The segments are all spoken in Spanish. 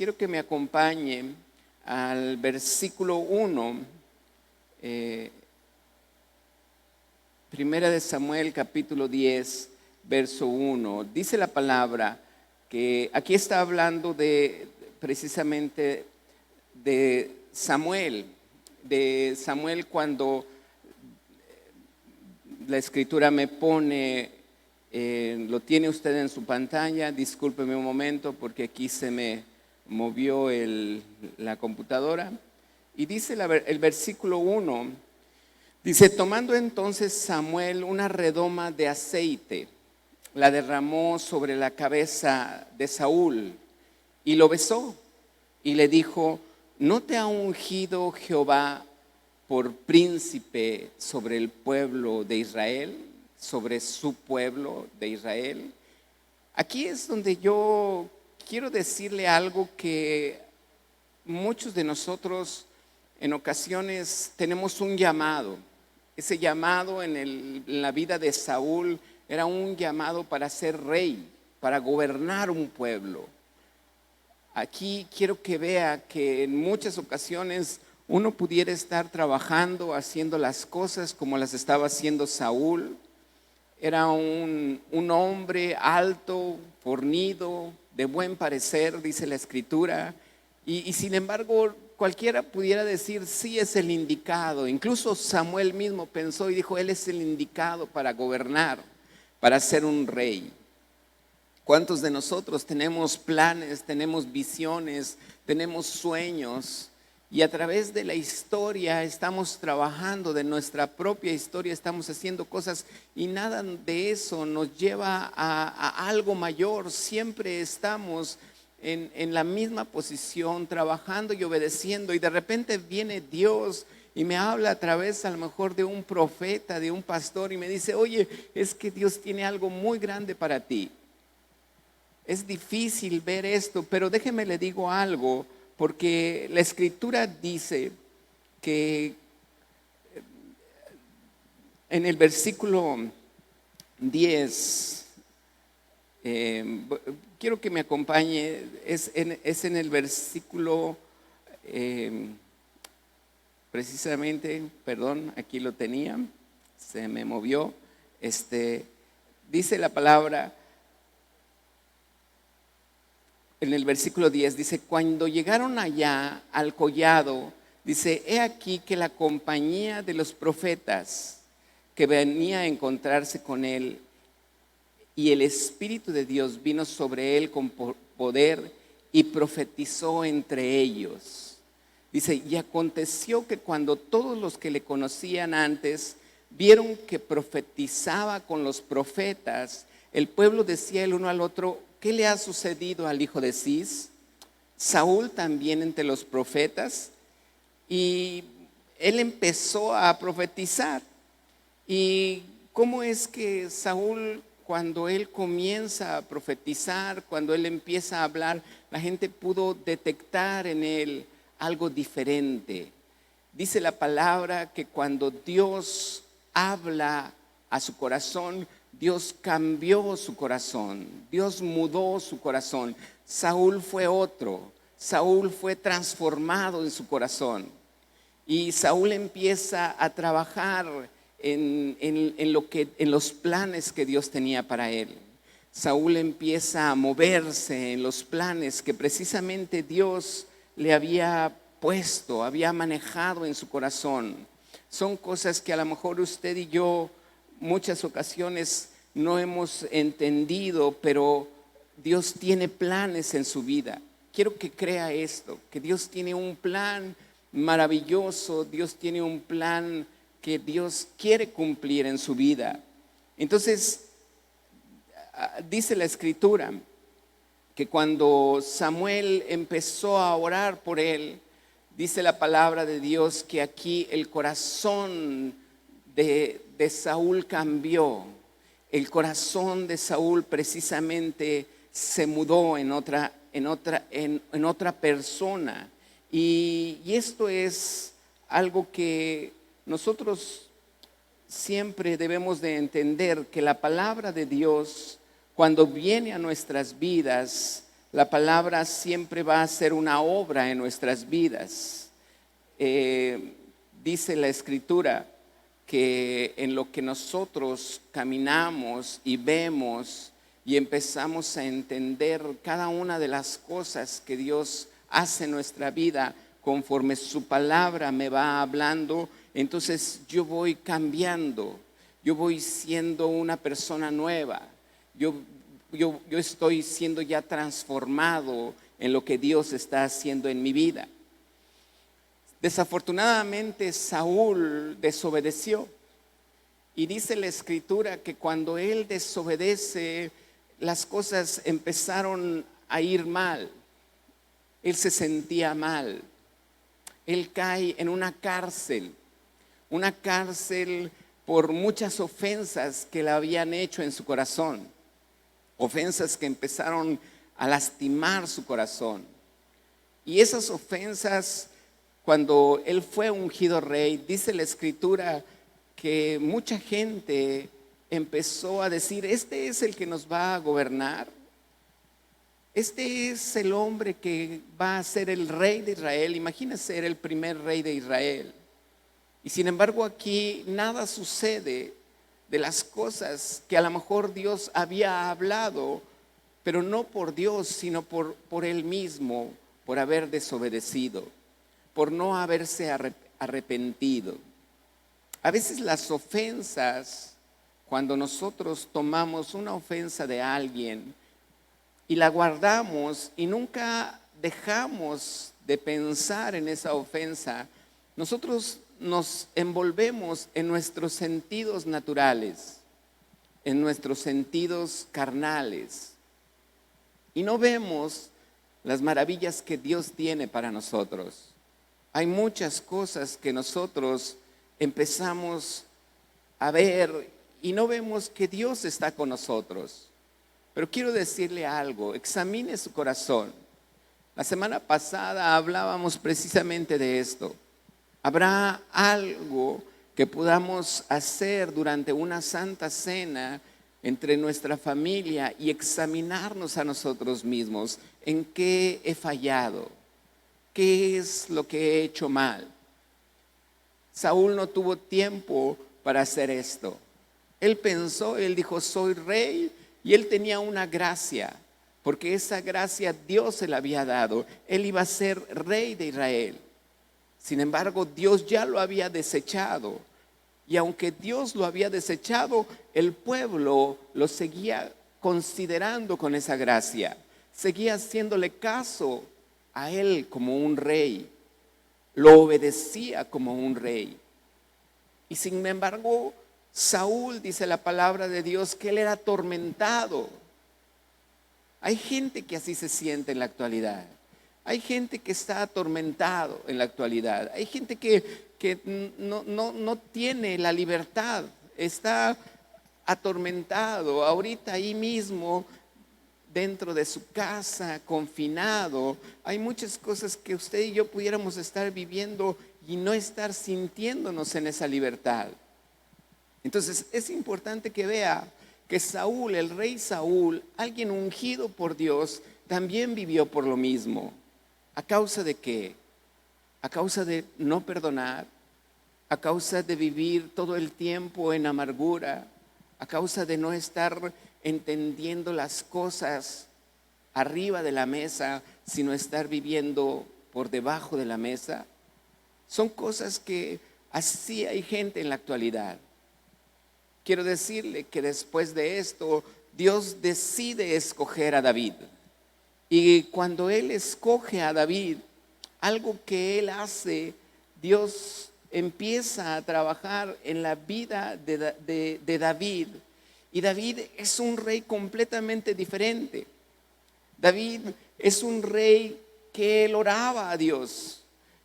quiero que me acompañe al versículo 1, Primera de Samuel capítulo 10, verso 1. Dice la palabra que aquí está hablando precisamente de Samuel cuando la escritura me pone, lo tiene usted en su pantalla, discúlpeme un momento porque aquí se me movió la computadora, y dice el versículo 1, dice: tomando entonces Samuel una redoma de aceite, la derramó sobre la cabeza de Saúl y lo besó y le dijo: ¿no te ha ungido Jehová por príncipe sobre el pueblo de Israel, sobre su pueblo de Israel? Aquí es donde yo quiero decirle algo que muchos de nosotros en ocasiones tenemos un llamado. Ese llamado en la vida de Saúl era un llamado para ser rey, para gobernar un pueblo. Aquí quiero que vea que en muchas ocasiones uno pudiera estar trabajando, haciendo las cosas como las estaba haciendo Saúl. Era un hombre alto, fornido, de buen parecer, dice la escritura, y sin embargo cualquiera pudiera decir: sí, es el indicado. Incluso Samuel mismo pensó y dijo: él es el indicado para gobernar, para ser un rey. ¿Cuántos de nosotros tenemos planes, tenemos visiones, tenemos sueños? Y a través de la historia estamos trabajando, de nuestra propia historia estamos haciendo cosas, y nada de eso nos lleva a algo mayor. Siempre estamos en la misma posición, trabajando y obedeciendo, y de repente viene Dios y me habla a través a lo mejor de un profeta, de un pastor, y me dice: oye, es que Dios tiene algo muy grande para ti. Es difícil ver esto, pero déjeme le digo algo, porque la escritura dice que en el versículo 10, quiero que me acompañe, es en el versículo, precisamente, perdón, aquí lo tenía, se me movió, dice la palabra. En el versículo 10 dice: cuando llegaron allá al collado, dice: he aquí que la compañía de los profetas que venía a encontrarse con él, y el Espíritu de Dios vino sobre él con poder, y profetizó entre ellos. Dice: y aconteció que cuando todos los que le conocían antes vieron que profetizaba con los profetas, el pueblo decía el uno al otro: ¿qué le ha sucedido al hijo de Cis? Saúl también entre los profetas. Y él empezó a profetizar. ¿Y cómo es que Saúl, cuando él comienza a profetizar, cuando él empieza a hablar, la gente pudo detectar en él algo diferente? Dice la palabra que cuando Dios habla a su corazón, Dios cambió su corazón, Dios mudó su corazón. Saúl fue otro, Saúl fue transformado en su corazón. Y Saúl empieza a trabajar en los planes que Dios tenía para él. Saúl empieza a moverse en los planes que precisamente Dios le había puesto, había manejado en su corazón. Son cosas que a lo mejor usted y yo muchas ocasiones no hemos entendido, pero Dios tiene planes en su vida. Quiero que crea esto, que Dios tiene un plan maravilloso, Dios tiene un plan que Dios quiere cumplir en su vida. Entonces, dice la escritura que cuando Samuel empezó a orar por él, dice la palabra de Dios que aquí el corazón de Saúl cambió. El corazón de Saúl precisamente se mudó en otra persona. Y esto es algo que nosotros siempre debemos de entender, que la palabra de Dios, cuando viene a nuestras vidas, La palabra siempre va a ser una obra en nuestras vidas. Dice la Escritura que en lo que nosotros caminamos y vemos y empezamos a entender cada una de las cosas que Dios hace en nuestra vida, conforme su palabra me va hablando, entonces yo voy cambiando, yo voy siendo una persona nueva, yo estoy siendo ya transformado en lo que Dios está haciendo en mi vida. Desafortunadamente Saúl desobedeció, y dice la Escritura que cuando él desobedece, las cosas empezaron a ir mal. Él se sentía mal. Él cae en una cárcel por muchas ofensas que le habían hecho en su corazón, ofensas que empezaron a lastimar su corazón. Y esas ofensas, cuando él fue ungido rey, dice la Escritura que mucha gente empezó a decir: este es el que nos va a gobernar, este es el hombre que va a ser el rey de Israel. Imagínense ser el primer rey de Israel. Y sin embargo aquí nada sucede de las cosas que a lo mejor Dios había hablado, pero no por Dios, sino por él mismo, por haber desobedecido, por no haberse arrepentido. A veces las ofensas, cuando nosotros tomamos una ofensa de alguien y la guardamos y nunca dejamos de pensar en esa ofensa, nosotros nos envolvemos en nuestros sentidos naturales, en nuestros sentidos carnales, y no vemos las maravillas que Dios tiene para nosotros. Hay muchas cosas que nosotros empezamos a ver y no vemos que Dios está con nosotros. Pero quiero decirle algo: examine su corazón. La semana pasada hablábamos precisamente de esto. ¿Habrá algo que podamos hacer durante una santa cena entre nuestra familia y examinarnos a nosotros mismos? ¿En qué he fallado? ¿Qué es lo que he hecho mal? Saúl no tuvo tiempo para hacer esto. Él pensó, él dijo: soy rey, y él tenía una gracia, porque esa gracia Dios se la había dado. Él iba a ser rey de Israel. Sin embargo, Dios ya lo había desechado. Y aunque Dios lo había desechado, el pueblo lo seguía considerando con esa gracia. Seguía haciéndole caso a él como un rey. Lo obedecía como un rey. Y sin embargo, Saúl, dice la palabra de Dios, que él era atormentado. Hay gente que así se siente en la actualidad. Hay gente que está atormentado en la actualidad. Hay gente que no tiene la libertad. Está atormentado ahorita ahí mismo, dentro de su casa, confinado. Hay muchas cosas que usted y yo pudiéramos estar viviendo y no estar sintiéndonos en esa libertad. Entonces es importante que vea que Saúl, el rey Saúl, alguien ungido por Dios, también vivió por lo mismo. ¿A causa de qué? A causa de no perdonar, a causa de vivir todo el tiempo en amargura, a causa de no estar entendiendo las cosas arriba de la mesa, sino estar viviendo por debajo de la mesa. Son cosas que así hay gente en la actualidad. Quiero decirle que después de esto, Dios decide escoger a David. Y cuando Él escoge a David, algo que Él hace, Dios empieza a trabajar en la vida de David. Y David es un rey completamente diferente. David es un rey que él oraba a Dios,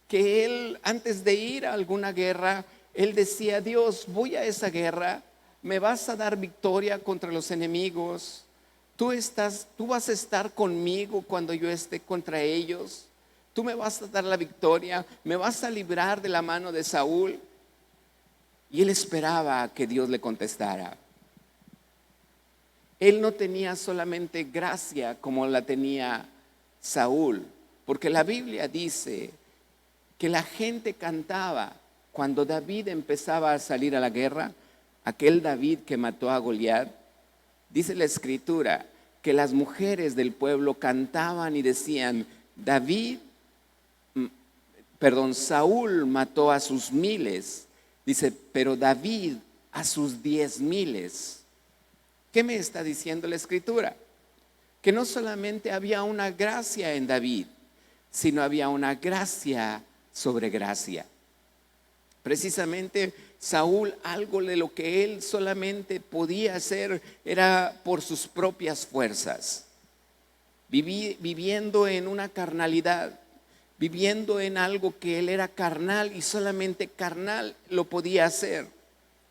que él, antes de ir a alguna guerra, él decía: Dios, voy a esa guerra, me vas a dar victoria contra los enemigos. Tú vas a estar conmigo cuando yo esté contra ellos. Tú me vas a dar la victoria, me vas a librar de la mano de Saúl. Y él esperaba que Dios le contestara. Él no tenía solamente gracia como la tenía Saúl, porque la Biblia dice que la gente cantaba cuando David empezaba a salir a la guerra, aquel David que mató a Goliat. Dice la Escritura que las mujeres del pueblo cantaban y decían, Saúl mató a sus miles, dice, pero David a sus 10,000. ¿Qué me está diciendo la Escritura? Que no solamente había una gracia en David, sino había una gracia sobre gracia. Precisamente Saúl, algo de lo que él solamente podía hacer era por sus propias fuerzas, viviendo en una carnalidad, viviendo en algo que él era carnal y solamente carnal lo podía hacer.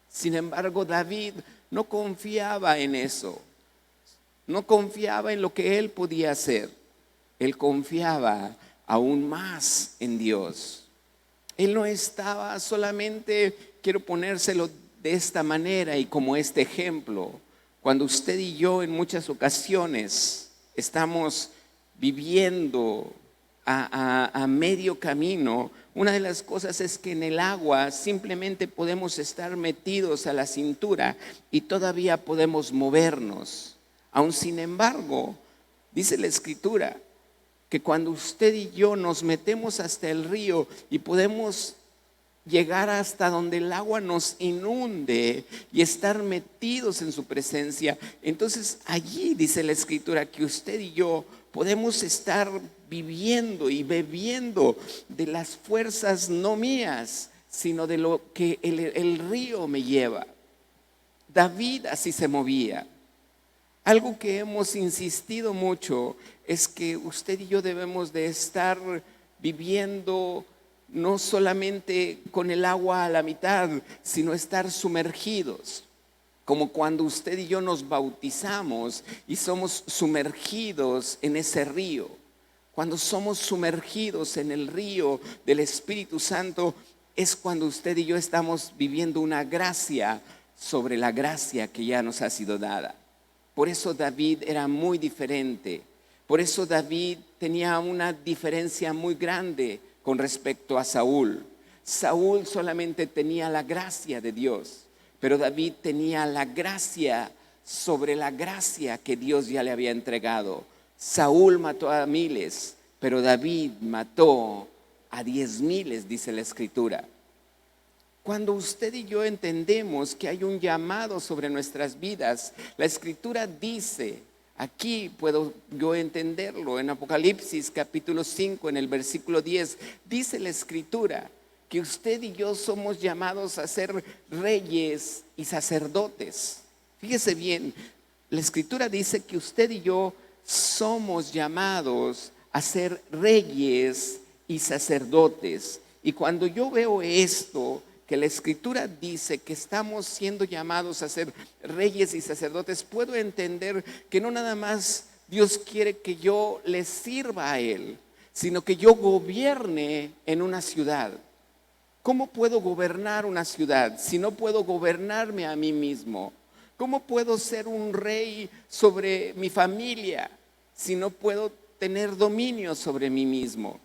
Sin embargo, David no confiaba en eso, no confiaba en lo que él podía hacer, él confiaba aún más en Dios. Él no estaba solamente, quiero ponérselo de esta manera y como este ejemplo, cuando usted y yo en muchas ocasiones estamos viviendo a medio camino, una de las cosas es que en el agua simplemente podemos estar metidos a la cintura y todavía podemos movernos. Aún sin embargo, dice la Escritura, que cuando usted y yo nos metemos hasta el río y podemos llegar hasta donde el agua nos inunde y estar metidos en su presencia, entonces allí dice la Escritura que usted y yo podemos estar viviendo y bebiendo de las fuerzas no mías, sino de lo que el río me lleva. David así se movía. Algo que hemos insistido mucho es que usted y yo debemos de estar viviendo no solamente con el agua a la mitad, sino estar sumergidos. Como cuando usted y yo nos bautizamos y somos sumergidos en ese río. Cuando somos sumergidos en el río del Espíritu Santo, es cuando usted y yo estamos viviendo una gracia sobre la gracia que ya nos ha sido dada. Por eso David era muy diferente. Por eso David tenía una diferencia muy grande con respecto a Saúl. Saúl solamente tenía la gracia de Dios, pero David tenía la gracia sobre la gracia que Dios ya le había entregado. Saúl mató a miles, pero David mató a 10,000, dice la Escritura. Cuando usted y yo entendemos que hay un llamado sobre nuestras vidas, la Escritura dice, aquí puedo yo entenderlo, en Apocalipsis capítulo 5, en el versículo 10, dice la Escritura que usted y yo somos llamados a ser reyes y sacerdotes. Fíjese bien, la Escritura dice que usted y yo somos llamados a ser reyes y sacerdotes. Y cuando yo veo esto, que la Escritura dice que estamos siendo llamados a ser reyes y sacerdotes, puedo entender que no nada más Dios quiere que yo le sirva a Él, sino que yo gobierne en una ciudad. ¿Cómo puedo gobernar una ciudad si no puedo gobernarme a mí mismo? ¿Cómo puedo ser un rey sobre mi familia si no puedo tener dominio sobre mí mismo?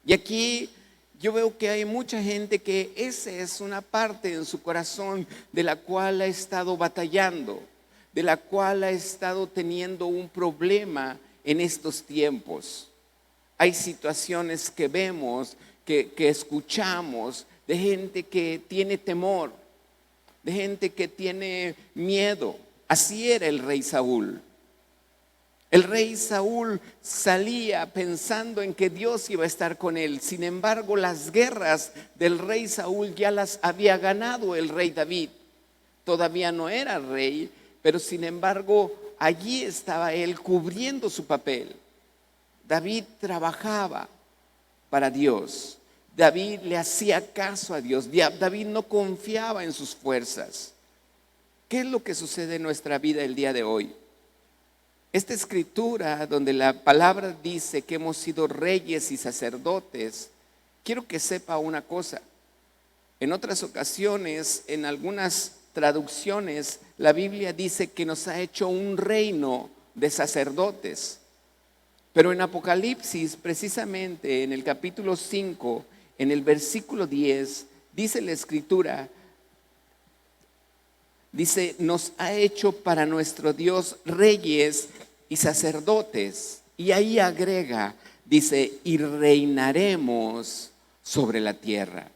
Y aquí yo veo que hay mucha gente que esa es una parte en su corazón de la cual ha estado batallando, de la cual ha estado teniendo un problema en estos tiempos. Hay situaciones que vemos, que escuchamos de gente que tiene temor, de gente que tiene miedo. Así era el rey Saúl. El rey Saúl salía pensando en que Dios iba a estar con él. Sin embargo, las guerras del rey Saúl ya las había ganado el rey David. Todavía no era rey, pero sin embargo, allí estaba él cubriendo su papel. David trabajaba para Dios. David le hacía caso a Dios. David no confiaba en sus fuerzas. ¿Qué es lo que sucede en nuestra vida el día de hoy? Esta escritura donde la palabra dice que hemos sido reyes y sacerdotes, quiero que sepa una cosa. En otras ocasiones, en algunas traducciones, la Biblia dice que nos ha hecho un reino de sacerdotes. Pero en Apocalipsis, precisamente en el capítulo 5, en el versículo 10, dice la Escritura, dice, nos ha hecho para nuestro Dios reyes y sacerdotes. Y ahí agrega, dice, y reinaremos sobre la tierra.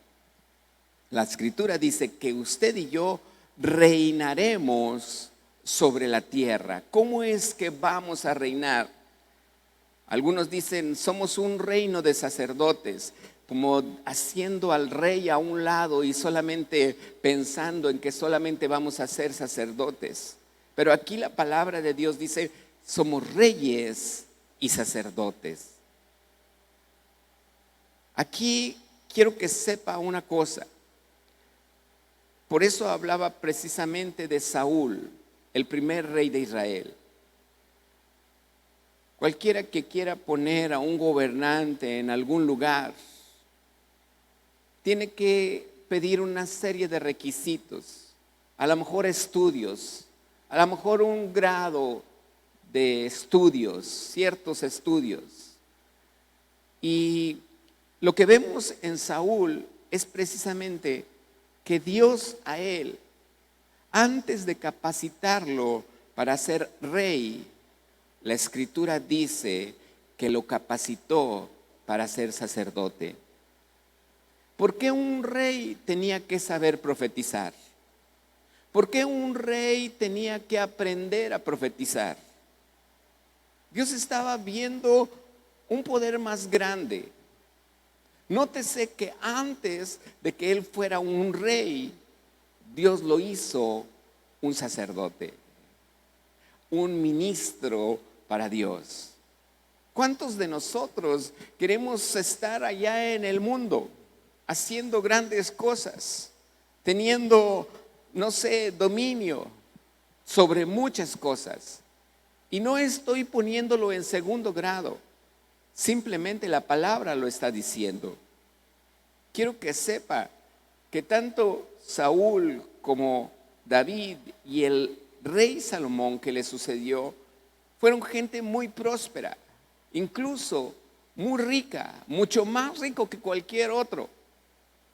La Escritura dice que usted y yo reinaremos sobre la tierra. ¿Cómo es que vamos a reinar? Algunos dicen, somos un reino de sacerdotes, como haciendo al rey a un lado y solamente pensando en que solamente vamos a ser sacerdotes. Pero aquí la palabra de Dios dice, somos reyes y sacerdotes. Aquí quiero que sepa una cosa. Por eso hablaba precisamente de Saúl, el primer rey de Israel. Cualquiera que quiera poner a un gobernante en algún lugar, tiene que pedir una serie de requisitos, a lo mejor estudios, a lo mejor un grado de estudios, ciertos estudios. Y lo que vemos en Saúl es precisamente que Dios a él, antes de capacitarlo para ser rey, la Escritura dice que lo capacitó para ser sacerdote. ¿Por qué un rey tenía que saber profetizar? ¿Por qué un rey tenía que aprender a profetizar? Dios estaba viendo un poder más grande. Nótese que antes de que él fuera un rey, Dios lo hizo un sacerdote, un ministro para Dios. ¿Cuántos de nosotros queremos estar allá en el mundo haciendo grandes cosas, teniendo, no sé, dominio sobre muchas cosas? Y no estoy poniéndolo en segundo grado, simplemente la palabra lo está diciendo. Quiero que sepa que tanto Saúl como David y el rey Salomón que le sucedió fueron gente muy próspera, incluso muy rica, mucho más rico que cualquier otro.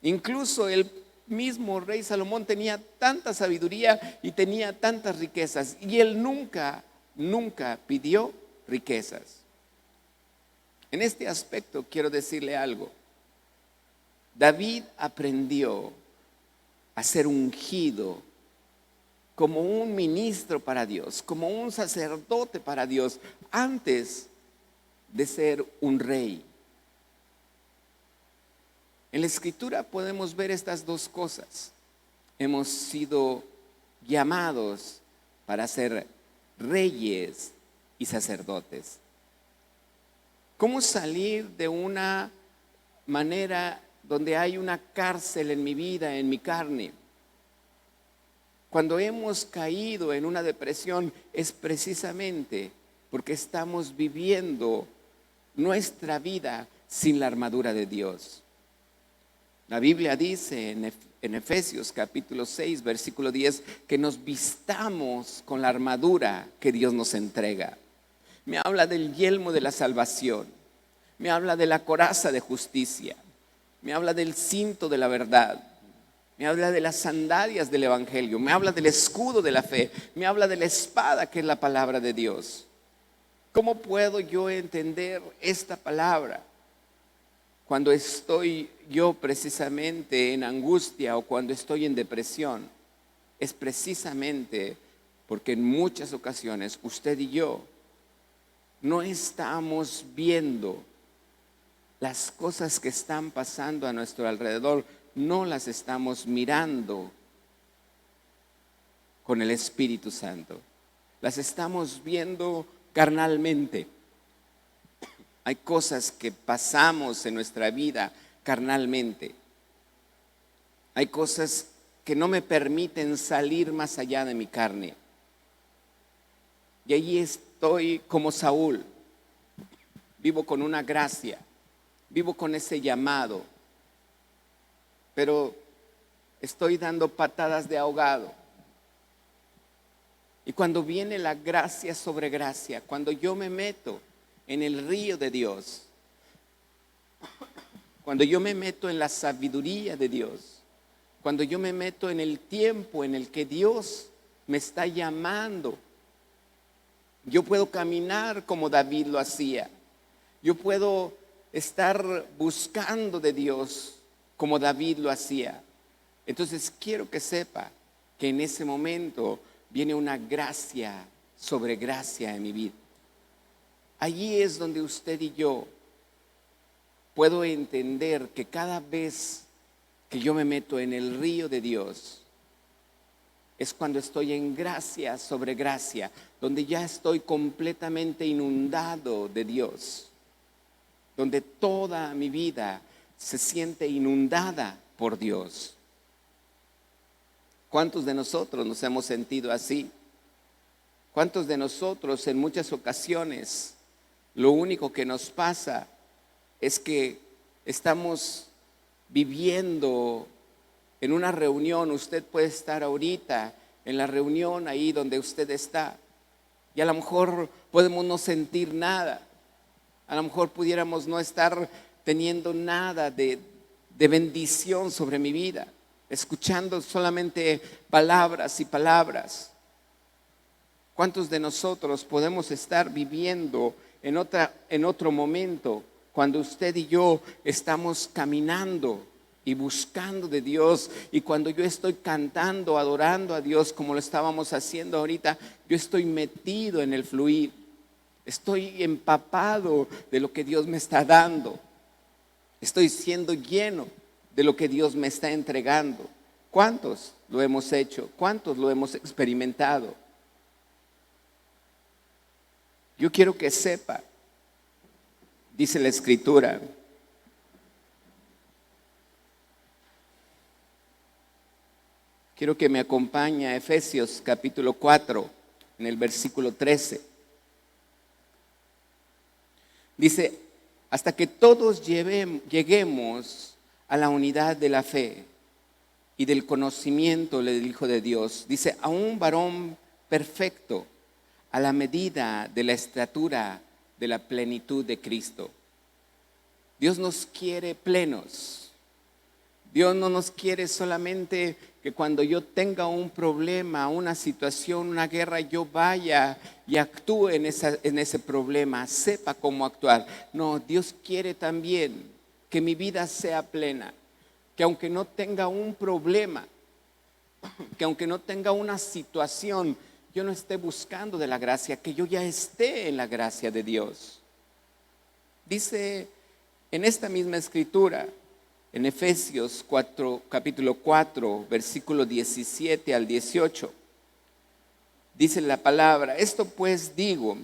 Incluso el mismo rey Salomón tenía tanta sabiduría y tenía tantas riquezas, y él nunca pidió riquezas. En este aspecto quiero decirle algo. David aprendió a ser ungido como un ministro para Dios, como un sacerdote para Dios, antes de ser un rey. En la Escritura podemos ver estas dos cosas. Hemos sido llamados para ser reyes y sacerdotes. ¿Cómo salir de una manera donde hay una cárcel en mi vida, en mi carne? Cuando hemos caído en una depresión es precisamente porque estamos viviendo nuestra vida sin la armadura de Dios. La Biblia dice en Efesios capítulo 6, versículo 10, que nos vistamos con la armadura que Dios nos entrega. Me habla del yelmo de la salvación, me habla de la coraza de justicia, me habla del cinto de la verdad, me habla de las sandalias del evangelio, me habla del escudo de la fe, me habla de la espada que es la palabra de Dios. ¿Cómo puedo yo entender esta palabra cuando estoy yo precisamente en angustia o cuando estoy en depresión? Es precisamente porque en muchas ocasiones usted y yo no estamos viendo las cosas que están pasando a nuestro alrededor, no las estamos mirando con el Espíritu Santo. Las estamos viendo carnalmente. Hay cosas que pasamos en nuestra vida carnalmente. Hay cosas que no me permiten salir más allá de mi carne. Y allí estoy como Saúl. Vivo con una gracia, vivo con ese llamado, pero estoy dando patadas de ahogado. Y cuando viene la gracia sobre gracia, cuando yo me meto en el río de Dios, cuando yo me meto en la sabiduría de Dios, cuando yo me meto en el tiempo en el que Dios me está llamando, yo puedo caminar como David lo hacía. Yo puedo estar buscando de Dios como David lo hacía. Entonces quiero que sepa que en ese momento viene una gracia sobre gracia en mi vida. Allí es donde usted y yo puedo entender que cada vez que yo me meto en el río de Dios, es cuando estoy en gracia sobre gracia, donde ya estoy completamente inundado de Dios, donde toda mi vida se siente inundada por Dios. ¿Cuántos de nosotros nos hemos sentido así? ¿Cuántos de nosotros en muchas ocasiones lo único que nos pasa es que estamos viviendo en una reunión? Usted puede estar ahorita en la reunión ahí donde usted está y a lo mejor podemos no sentir nada, a lo mejor pudiéramos no estar teniendo nada de bendición sobre mi vida, escuchando solamente palabras y palabras. ¿Cuántos de nosotros podemos estar viviendo en otro momento cuando usted y yo estamos caminando y buscando de Dios, y cuando yo estoy cantando, adorando a Dios como lo estábamos haciendo ahorita, yo estoy metido en el fluir, estoy empapado de lo que Dios me está dando, estoy siendo lleno de lo que Dios me está entregando? ¿Cuántos lo hemos hecho? ¿Cuántos lo hemos experimentado? Yo quiero que sepa, dice la Escritura, quiero que me acompañe a Efesios capítulo 4, en el versículo 13. Dice, hasta que todos lleguemos a la unidad de la fe y del conocimiento del Hijo de Dios. Dice, a un varón perfecto, a la medida de la estatura de la plenitud de Cristo. Dios nos quiere plenos. Dios no nos quiere solamente que cuando yo tenga un problema, una situación, una guerra, yo vaya y actúe en ese problema, sepa cómo actuar. No, Dios quiere también que mi vida sea plena, que aunque no tenga un problema, que aunque no tenga una situación, yo no esté buscando de la gracia, que yo ya esté en la gracia de Dios. Dice en esta misma escritura, en Efesios 4, capítulo 4, versículo 17 al 18, dice la palabra, esto pues digo,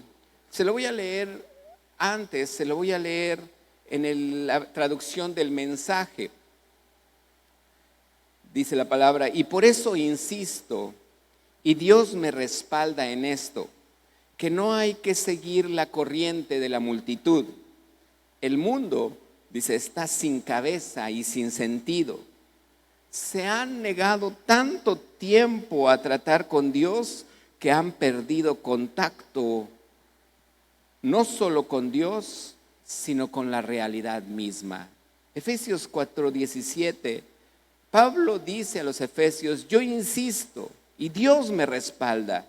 se lo voy a leer antes, se lo voy a leer en la traducción del mensaje. Dice la palabra, y por eso insisto, y Dios me respalda en esto, que no hay que seguir la corriente de la multitud. El mundo, dice, está sin cabeza y sin sentido. Se han negado tanto tiempo a tratar con Dios que han perdido contacto no solo con Dios, sino con la realidad misma. Efesios 4:17, Pablo dice a los efesios, yo insisto y Dios me respalda,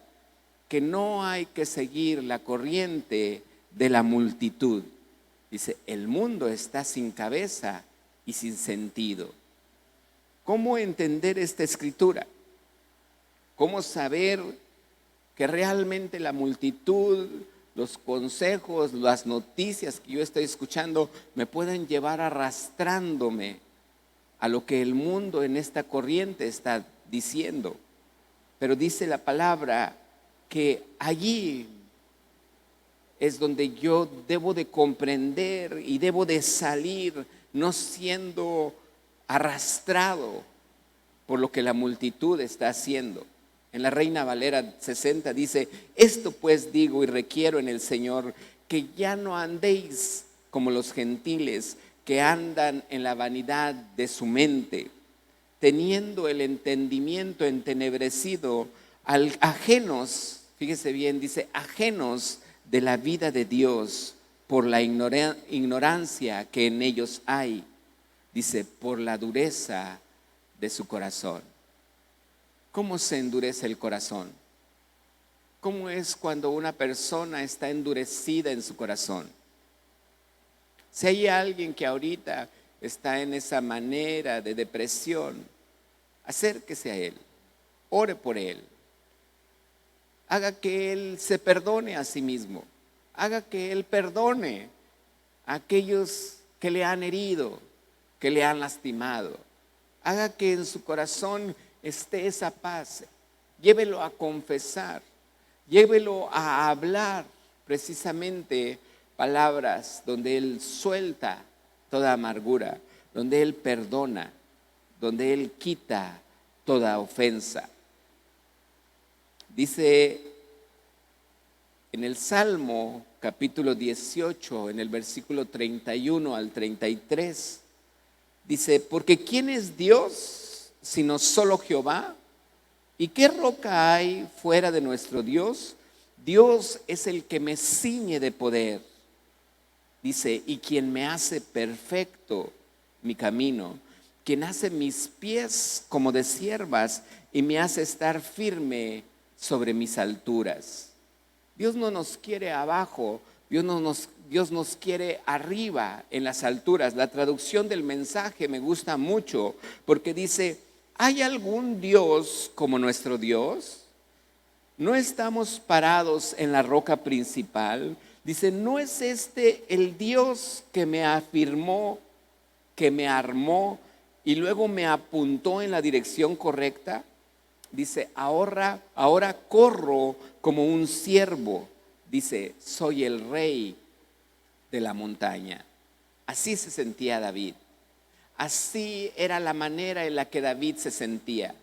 que no hay que seguir la corriente de la multitud. Dice, el mundo está sin cabeza y sin sentido. ¿Cómo entender esta escritura? ¿Cómo saber que realmente la multitud, los consejos, las noticias que yo estoy escuchando me pueden llevar arrastrándome a lo que el mundo en esta corriente está diciendo? Pero dice la palabra que allí es donde yo debo de comprender y debo de salir no siendo arrastrado por lo que la multitud está haciendo. En la Reina Valera 60 dice, esto pues digo y requiero en el Señor, que ya no andéis como los gentiles que andan en la vanidad de su mente, teniendo el entendimiento entenebrecido, ajenos, fíjese bien, dice, ajenos de la vida de Dios por la ignorancia que en ellos hay, dice, por la dureza de su corazón. ¿Cómo se endurece el corazón? ¿Cómo es cuando una persona está endurecida en su corazón? Si hay alguien que ahorita está en esa manera de depresión, acérquese a él, ore por él, haga que él se perdone a sí mismo, haga que él perdone a aquellos que le han herido, que le han lastimado, haga que en su corazón esté esa paz, llévelo a confesar, llévelo a hablar precisamente palabras donde él suelta toda amargura, donde él perdona, donde él quita toda ofensa. Dice en el Salmo capítulo 18, en el versículo 31 al 33, dice, porque ¿quién es Dios sino solo Jehová? ¿Y qué roca hay fuera de nuestro Dios? Dios es el que me ciñe de poder. Dice, y quien me hace perfecto mi camino, quien hace mis pies como de ciervas y me hace estar firme sobre mis alturas. Dios no nos quiere abajo, Dios nos quiere arriba en las alturas. La traducción del mensaje me gusta mucho porque dice, ¿hay algún Dios como nuestro Dios? ¿No estamos parados en la roca principal? Dice, ¿no es este el Dios que me afirmó, que me armó y luego me apuntó en la dirección correcta? Dice, ahora corro como un ciervo. Dice, soy el rey de la montaña. Así se sentía David. Así era la manera en la que David se sentía.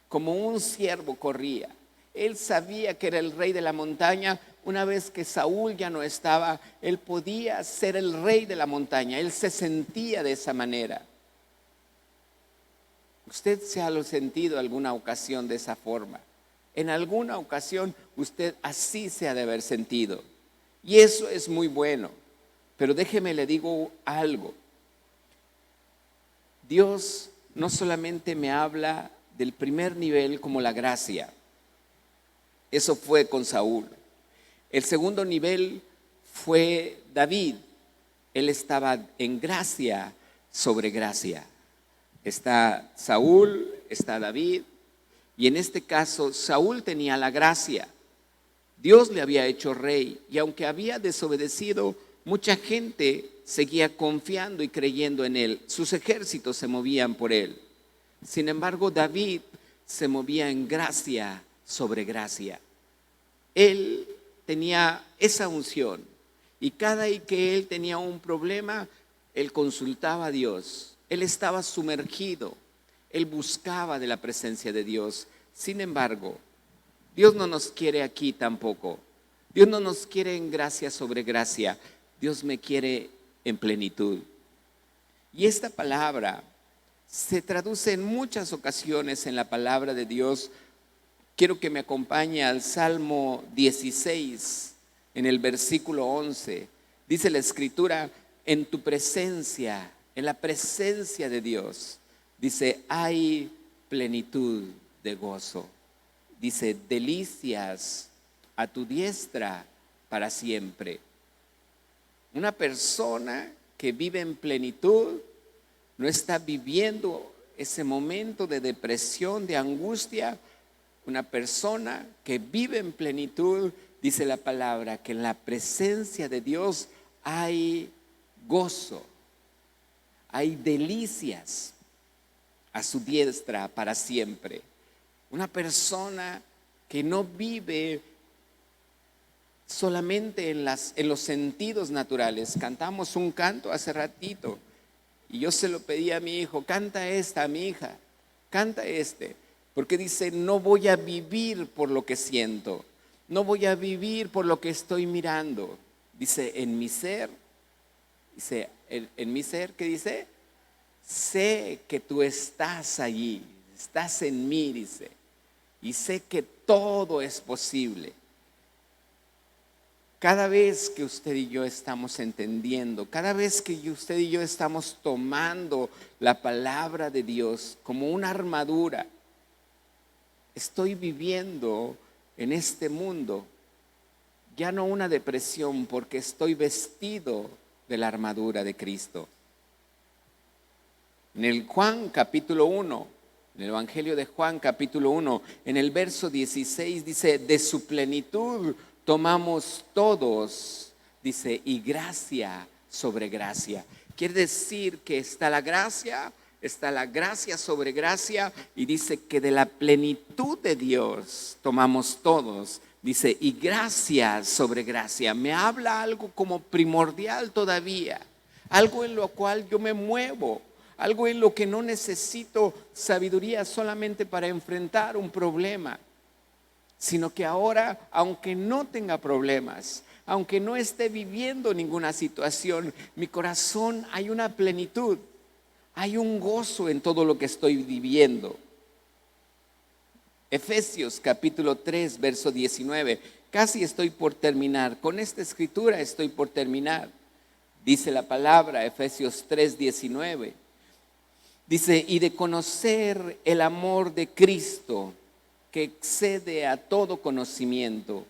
Como un ciervo corría. Él sabía que era el rey de la montaña. Una vez que Saúl ya no estaba, él podía ser el rey de la montaña. Él se sentía de esa manera. Usted se ha sentido alguna ocasión de esa forma. En alguna ocasión usted así se ha de haber sentido. Y eso es muy bueno. Pero déjeme le digo algo. Dios no solamente me habla del primer nivel como la gracia. Eso fue con Saúl. El segundo nivel fue David. Él estaba en gracia sobre gracia. Está Saúl, está David. Y en este caso, Saúl tenía la gracia. Dios le había hecho rey. Y aunque había desobedecido, mucha gente seguía confiando y creyendo en él. Sus ejércitos se movían por él. Sin embargo, David se movía en gracia sobre gracia. Él tenía esa unción. Y cada vez que él tenía un problema, él consultaba a Dios. Él estaba sumergido. Él buscaba de la presencia de Dios. Sin embargo, Dios no nos quiere aquí tampoco. Dios no nos quiere en gracia sobre gracia. Dios me quiere en plenitud. Y esta palabra se traduce en muchas ocasiones en la palabra de Dios. Quiero que me acompañe al Salmo 16, en el versículo 11. Dice la Escritura, en tu presencia, en la presencia de Dios, dice, hay plenitud de gozo. Dice, delicias a tu diestra para siempre. Una persona que vive en plenitud no está viviendo ese momento de depresión, de angustia. Una persona que vive en plenitud, dice la palabra, que en la presencia de Dios hay gozo, hay delicias a su diestra para siempre. Una persona que no vive solamente en los sentidos naturales. Cantamos un canto hace ratito y yo se lo pedí a mi hijo, canta esta, a mi hija, canta este, porque dice, no voy a vivir por lo que siento, no voy a vivir por lo que estoy mirando. Dice, en mi ser, dice, en mi ser, ¿qué dice? Sé que tú estás allí, estás en mí, dice, y sé que todo es posible. Cada vez que usted y yo estamos entendiendo, cada vez que usted y yo estamos tomando la palabra de Dios como una armadura, estoy viviendo en este mundo ya no una depresión, porque estoy vestido de la armadura de Cristo. En el Juan capítulo 1, en el Evangelio de Juan capítulo 1, en el verso 16 dice: de su plenitud tomamos todos, dice, y gracia sobre gracia. Quiere decir que está la gracia sobre gracia, y dice que de la plenitud de Dios tomamos todos, dice, y gracia sobre gracia. Me habla algo como primordial todavía, algo en lo cual yo me muevo, algo en lo que no necesito sabiduría solamente para enfrentar un problema, sino que ahora, aunque no tenga problemas, aunque no esté viviendo ninguna situación, mi corazón hay una plenitud, hay un gozo en todo lo que estoy viviendo. Efesios capítulo 3, verso 19. Casi estoy por terminar. Con esta escritura estoy por terminar. Dice la palabra, Efesios 3, 19. Dice: y de conocer el amor de Cristo, que excede a todo conocimiento,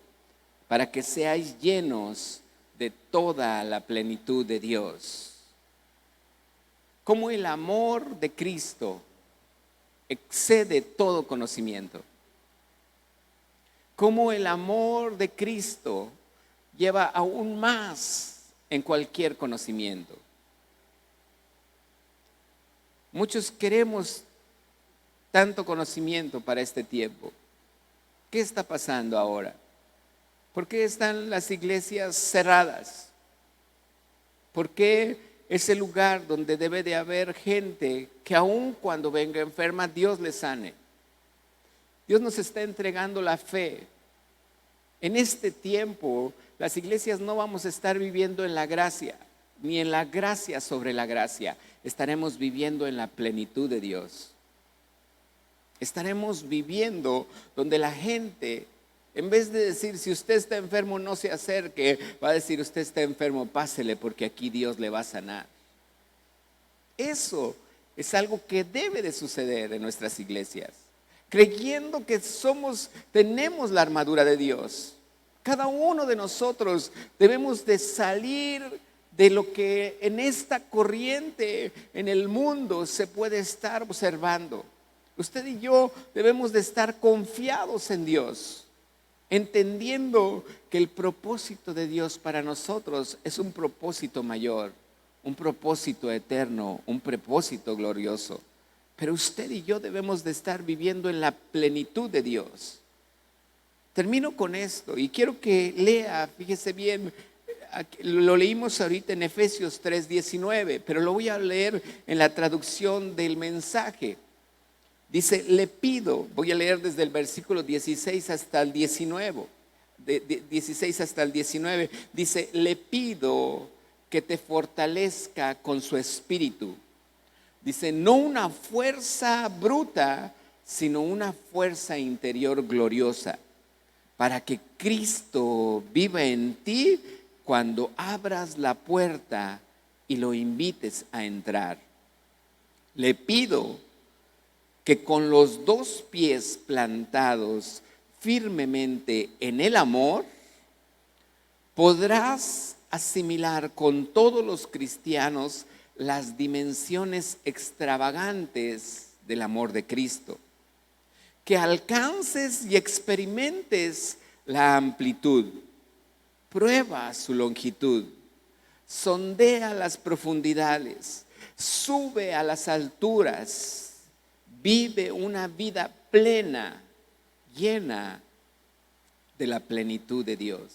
para que seáis llenos de toda la plenitud de Dios. Como el amor de Cristo excede todo conocimiento. Como el amor de Cristo lleva aún más en cualquier conocimiento. Muchos queremos tanto conocimiento para este tiempo. ¿Qué está pasando ahora? ¿Por qué están las iglesias cerradas? ¿Por qué es el lugar donde debe de haber gente que aun cuando venga enferma, Dios le sane? Dios nos está entregando la fe. En este tiempo, las iglesias no vamos a estar viviendo en la gracia, ni en la gracia sobre la gracia. Estaremos viviendo en la plenitud de Dios. Estaremos viviendo donde la gente, en vez de decir: si usted está enfermo, no se acerque, va a decir: usted está enfermo, pásele, porque aquí Dios le va a sanar. Eso es algo que debe de suceder en nuestras iglesias, creyendo que tenemos la armadura de Dios. Cada uno de nosotros debemos de salir de lo que en esta corriente en el mundo se puede estar observando. Usted y yo debemos de estar confiados en Dios, entendiendo que el propósito de Dios para nosotros es un propósito mayor, un propósito eterno, un propósito glorioso. Pero usted y yo debemos de estar viviendo en la plenitud de Dios. Termino con esto y quiero que lea, fíjese bien, lo leímos ahorita en Efesios 3:19, pero lo voy a leer en la traducción del mensaje. Dice: le pido, voy a leer desde el versículo 16 hasta el 19, 16 hasta el 19, dice: le pido que te fortalezca con su espíritu. Dice: no una fuerza bruta, sino una fuerza interior gloriosa, para que Cristo viva en ti cuando abras la puerta y lo invites a entrar. Le pido que con los dos pies plantados firmemente en el amor, podrás asimilar con todos los cristianos las dimensiones extravagantes del amor de Cristo, que alcances y experimentes la amplitud, prueba su longitud, sondea las profundidades, sube a las alturas, vive una vida plena, llena de la plenitud de Dios.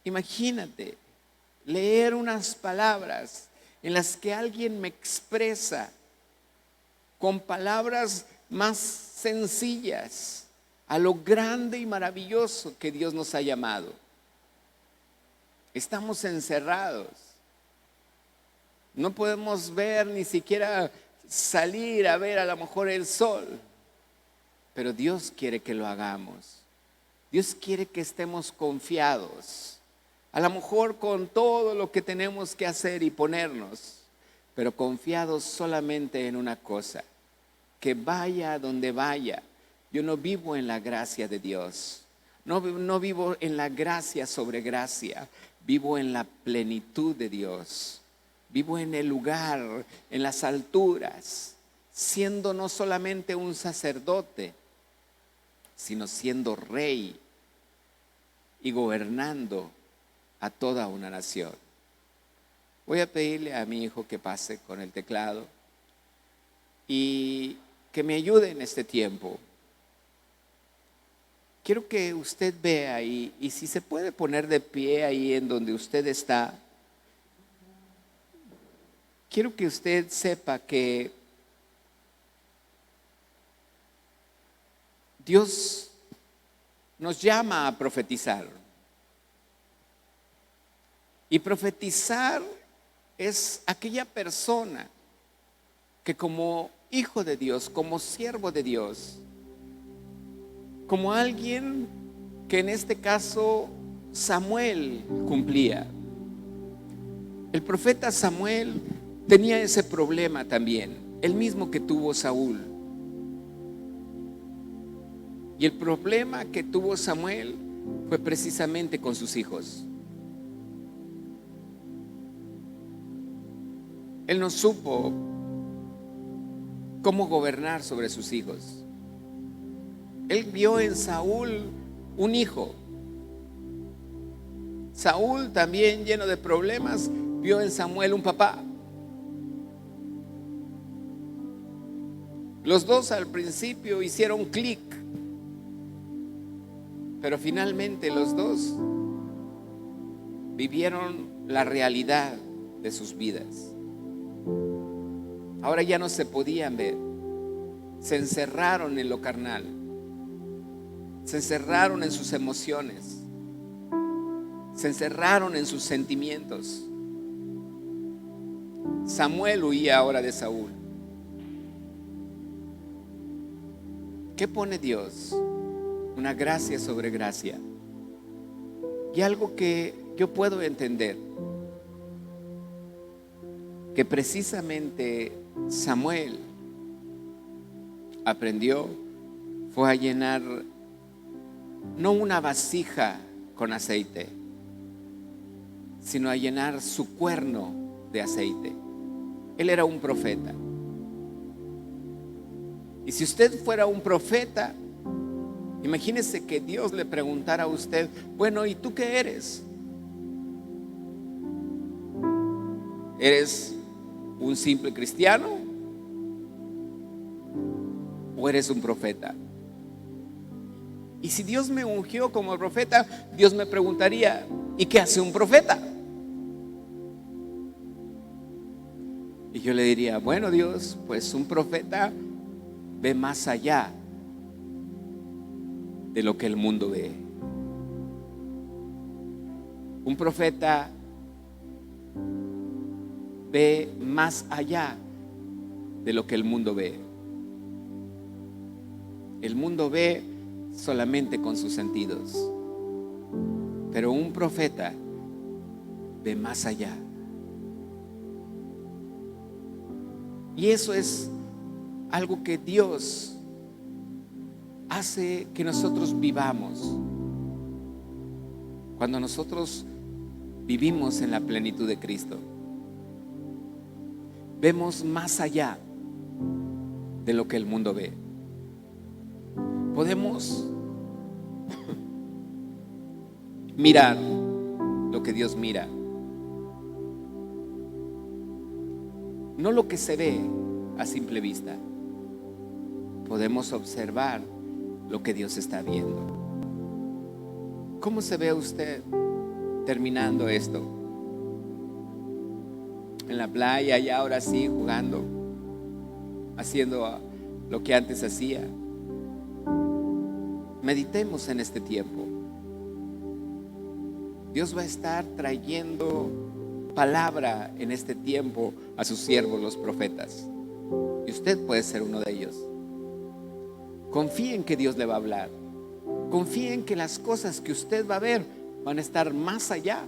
Imagínate leer unas palabras en las que alguien me expresa con palabras más sencillas a lo grande y maravilloso que Dios nos ha llamado. Estamos encerrados. No podemos ver, ni siquiera salir a ver a lo mejor el sol, pero Dios quiere que lo hagamos. Dios quiere que estemos confiados, a lo mejor con todo lo que tenemos que hacer y ponernos, pero confiados solamente en una cosa: que vaya donde vaya, yo no vivo en la gracia de Dios, no vivo en la gracia sobre gracia, vivo en la plenitud de Dios, vivo en el lugar, en las alturas, siendo no solamente un sacerdote, sino siendo rey y gobernando a toda una nación. Voy a pedirle a mi hijo que pase con el teclado y que me ayude en este tiempo. Quiero que usted vea y si se puede poner de pie ahí en donde usted está, quiero que usted sepa que Dios nos llama a profetizar. Y profetizar es aquella persona que como hijo de Dios, como siervo de Dios, como alguien que en este caso Samuel cumplía. El profeta Samuel tenía ese problema también, el mismo que tuvo Saúl. Y el problema que tuvo Samuel fue precisamente con sus hijos. Él no supo cómo gobernar sobre sus hijos. Él vio en Saúl un hijo. Saúl, también lleno de problemas, vio en Samuel un papá. Los dos al principio hicieron clic, pero finalmente los dos vivieron la realidad de sus vidas. Ahora ya no se podían ver. Se encerraron en lo carnal. Se encerraron en sus emociones. Se encerraron en sus sentimientos. Samuel huía ahora de Saúl. ¿Qué pone Dios? Una gracia sobre gracia. Y algo que yo puedo entender, que precisamente Samuel aprendió, fue a llenar no una vasija con aceite, sino a llenar su cuerno de aceite. Él era un profeta. Y si usted fuera un profeta, imagínese que Dios le preguntara a usted: bueno, ¿y tú qué eres? ¿Eres un simple cristiano o eres un profeta? Y si Dios me ungió como profeta, Dios me preguntaría: ¿y qué hace un profeta? Y yo le diría: bueno, Dios, pues un profeta ve más allá de lo que el mundo ve. Un profeta ve más allá de lo que el mundo ve. El mundo ve solamente con sus sentidos, pero un profeta ve más allá. Y eso es algo que Dios hace que nosotros vivamos. Cuando nosotros vivimos en la plenitud de Cristo, vemos más allá de lo que el mundo ve. Podemos mirar lo que Dios mira, no lo que se ve a simple vista. Podemos observar lo que Dios está viendo. ¿Cómo se ve usted terminando esto? En la playa, y ahora sí, jugando, haciendo lo que antes hacía. Meditemos en este tiempo. Dios va a estar trayendo palabra en este tiempo a sus siervos, los profetas. Y usted puede ser uno de ellos. Confíe en que Dios le va a hablar. Confíe en que las cosas que usted va a ver van a estar más allá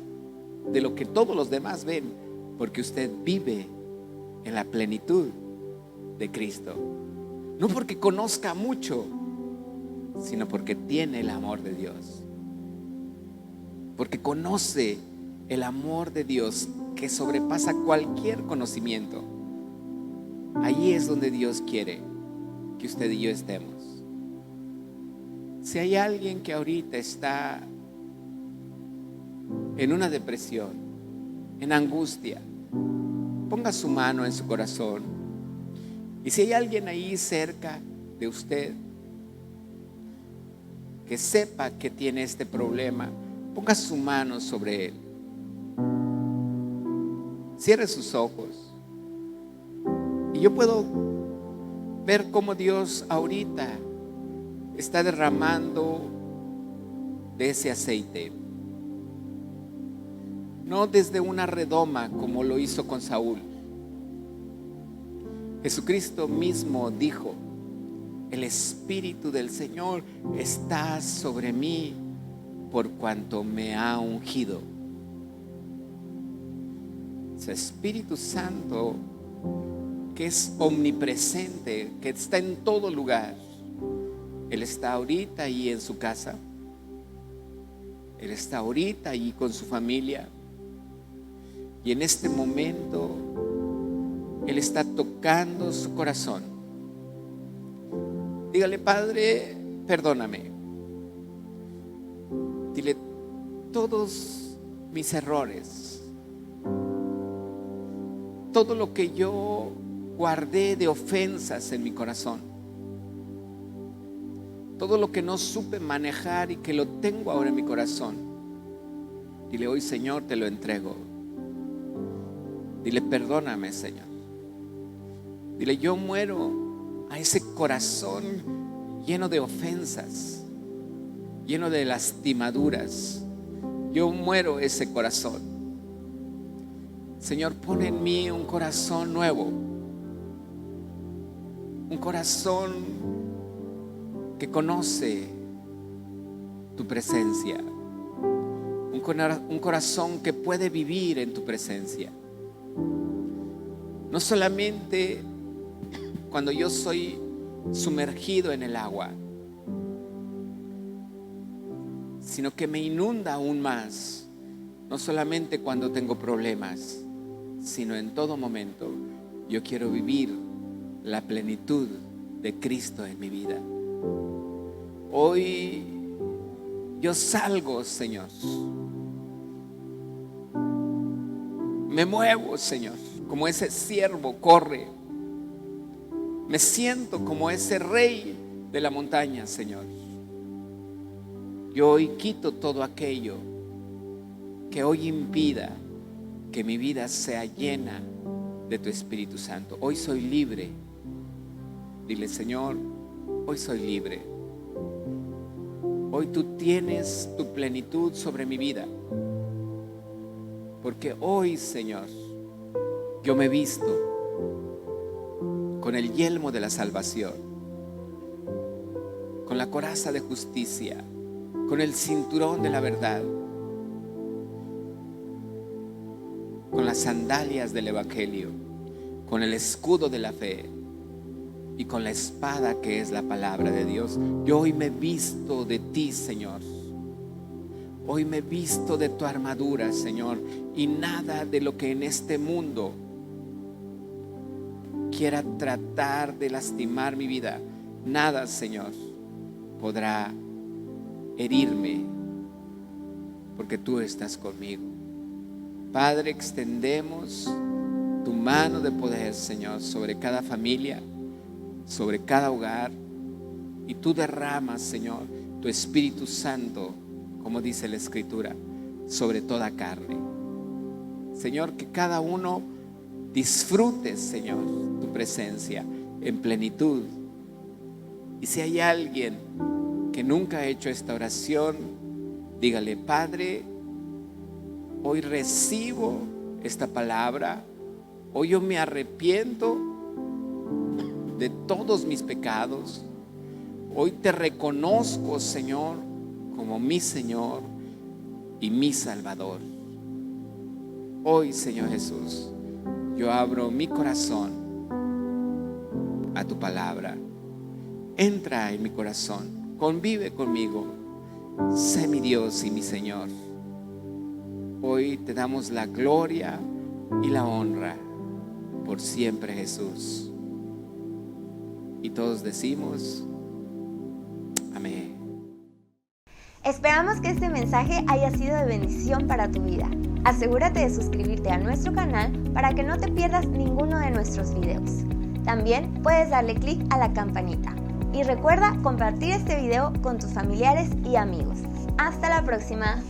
de lo que todos los demás ven, porque usted vive en la plenitud de Cristo. No porque conozca mucho, sino porque tiene el amor de Dios. Porque conoce el amor de Dios que sobrepasa cualquier conocimiento. Ahí es donde Dios quiere que usted y yo estemos. Si hay alguien que ahorita está en una depresión, en angustia, ponga su mano en su corazón. Y si hay alguien ahí cerca de usted que sepa que tiene este problema, ponga su mano sobre él. Cierre sus ojos. Y yo puedo ver cómo Dios ahorita está derramando de ese aceite. No desde una redoma como lo hizo con Saúl. Jesucristo mismo dijo: el Espíritu del Señor está sobre mí por cuanto me ha ungido. Ese Espíritu Santo que es omnipresente, que está en todo lugar. Él está ahorita ahí en su casa. Él está ahorita ahí con su familia. Y en este momento Él está tocando su corazón. Dígale: Padre, perdóname. Dile todos mis errores, todo lo que yo guardé de ofensas en mi corazón, todo lo que no supe manejar y que lo tengo ahora en mi corazón. Dile: hoy, Señor, te lo entrego. Dile: perdóname, Señor. Dile: yo muero a ese corazón lleno de ofensas, lleno de lastimaduras. Yo muero a ese corazón. Señor, pon en mí un corazón nuevo, un corazón que conoce tu presencia, un corazón que puede vivir en tu presencia. No solamente cuando yo soy sumergido en el agua, sino que me inunda aún más. No solamente cuando tengo problemas, sino en todo momento. Yo quiero vivir la plenitud de Cristo en mi vida. Hoy yo salgo, Señor. Me muevo, Señor, como ese siervo corre. Me siento como ese rey de la montaña, Señor. Yo hoy quito todo aquello que hoy impida que mi vida sea llena de tu Espíritu Santo. Hoy soy libre. Dile: Señor, hoy soy libre. Hoy tú tienes tu plenitud sobre mi vida. Porque hoy, Señor, yo me visto con el yelmo de la salvación, con la coraza de justicia, con el cinturón de la verdad, con las sandalias del Evangelio, con el escudo de la fe y con la espada que es la palabra de Dios. Yo hoy me visto de ti, Señor. Hoy me visto de tu armadura, Señor, y nada de lo que en este mundo quiera tratar de lastimar mi vida, nada, Señor, podrá herirme, porque tú estás conmigo. Padre, extendemos tu mano de poder, Señor, sobre cada familia, sobre cada hogar, y tú derramas, Señor, tu Espíritu Santo, como dice la Escritura, sobre toda carne. Señor, que cada uno disfrute, Señor, tu presencia en plenitud. Y si hay alguien que nunca ha hecho esta oración, dígale: Padre, hoy recibo esta palabra. Hoy yo me arrepiento de todos mis pecados. Hoy te reconozco, Señor, como mi Señor y mi Salvador. Hoy, Señor Jesús, yo abro mi corazón a tu palabra. Entra en mi corazón, convive conmigo, sé mi Dios y mi Señor. Hoy te damos la gloria y la honra por siempre, Jesús. Y todos decimos amén. Esperamos que este mensaje haya sido de bendición para tu vida. Asegúrate de suscribirte a nuestro canal para que no te pierdas ninguno de nuestros videos. También puedes darle clic a la campanita. Y recuerda compartir este video con tus familiares y amigos. Hasta la próxima.